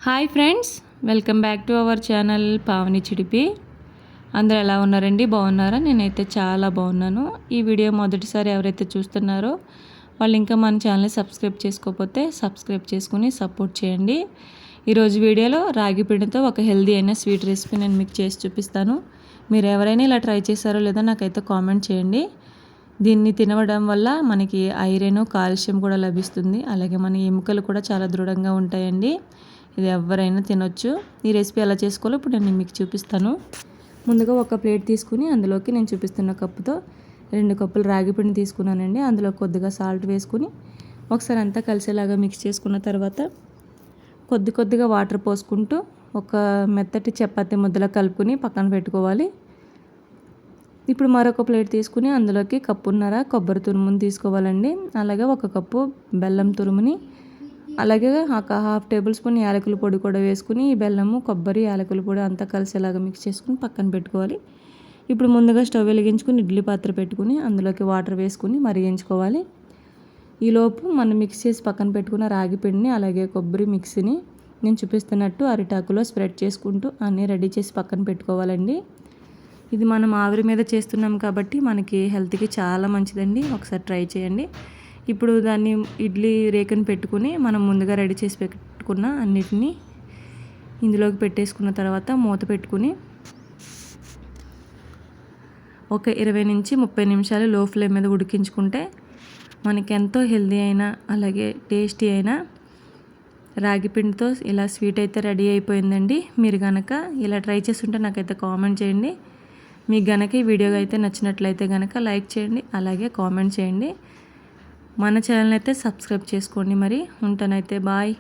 Hi friends, welcome back to our channel Pavani Chidipi. అందరూ ఎలా ఉన్నారండి? బాగున్నారా? నేనైతే చాలా బాగున్నాను. ఈ వీడియో మొదటిసారి ఎవరైతే చూస్తున్నారో వాళ్ళు ఇంకా మన ఛానల్ని సబ్స్క్రైబ్ చేసుకోకపోతే సబ్స్క్రైబ్ చేసుకుని సపోర్ట్ చేయండి. ఈరోజు వీడియోలో రాగి పిండితో ఒక హెల్దీ అయిన స్వీట్ రెసిపీ నేను మీకు చేసి చూపిస్తాను. మీరు ఎవరైనా ఇలా ట్రై చేశారో లేదో నాకైతే కామెంట్ చేయండి. దీన్ని తినడం వల్ల మనకి ఐరన్, కాల్షియం కూడా లభిస్తుంది. అలాగే మన ఎముకలు కూడా చాలా దృఢంగా ఉంటాయండి. ఇది ఎవరైనా తినొచ్చు. ఈ రెసిపీ ఎలా చేసుకోవాలో ఇప్పుడు నేను మీకు చూపిస్తాను. ముందుగా ఒక ప్లేట్ తీసుకుని అందులోకి నేను చూపిస్తున్న కప్పుతో 2 కప్పులు రాగి పిండి తీసుకున్నానండి. అందులో కొద్దిగా సాల్ట్ వేసుకుని ఒకసారి అంతా కలిసేలాగా మిక్స్ చేసుకున్న తర్వాత కొద్దిగా వాటర్ పోసుకుంటూ ఒక మెత్తటి చపాతీ ముద్దలా కలుపుకొని పక్కన పెట్టుకోవాలి. ఇప్పుడు మరొక ప్లేట్ తీసుకుని అందులోకి కప్పున్నర కొబ్బరి తురుముని తీసుకోవాలండి. అలాగే 1 కప్పు బెల్లం తురుముని, అలాగే ఒక 1/2 టేబుల్ స్పూన్ యాలకుల పొడి కూడా వేసుకుని ఈ బెల్లము, కొబ్బరి, యాలకుల పొడి అంతా కలిసేలాగా మిక్స్ చేసుకుని పక్కన పెట్టుకోవాలి. ఇప్పుడు ముందుగా స్టవ్ వెలిగించుకుని ఇడ్లీ పాత్ర పెట్టుకుని అందులోకి వాటర్ వేసుకుని మరిగించుకోవాలి. ఈలోపు మనం మిక్స్ చేసి పక్కన పెట్టుకున్న రాగి పిండిని అలాగే కొబ్బరి మిక్సీని నేను చూపిస్తున్నట్టు అరిటాకులో స్ప్రెడ్ చేసుకుంటూ అన్నీ రెడీ చేసి పక్కన పెట్టుకోవాలండి. ఇది మనం ఆవిరి మీద చేస్తున్నాం కాబట్టి మనకి హెల్త్కి చాలా మంచిదండి. ఒకసారి ట్రై చేయండి. ఇప్పుడు దాన్ని ఇడ్లీ రేకుని పెట్టుకుని మనం ముందుగా రెడీ చేసి పెట్టుకున్న అన్నిటినీ ఇందులోకి పెట్టేసుకున్న తర్వాత మూత పెట్టుకుని ఒక 20 నుంచి 30 నిమిషాలు లో ఫ్లేమ్ మీద ఉడికించుకుంటే మనకి ఎంతో హెల్దీ అయిన అలాగే టేస్టీ అయిన రాగి పిండితో ఇలా స్వీట్ అయితే రెడీ అయిపోయిందండి. మీరు కనుక ఇలా ట్రై చేస్తుంటే నాకైతే కామెంట్ చేయండి. మీకు కనుక ఈ వీడియో అయితే నచ్చినట్లయితే కనుక లైక్ చేయండి, అలాగే కామెంట్ చేయండి. మన ఛానల్ అయితే సబ్స్క్రైబ్ చేసుకోండి. మరి ఉంటానైతే బాయ్.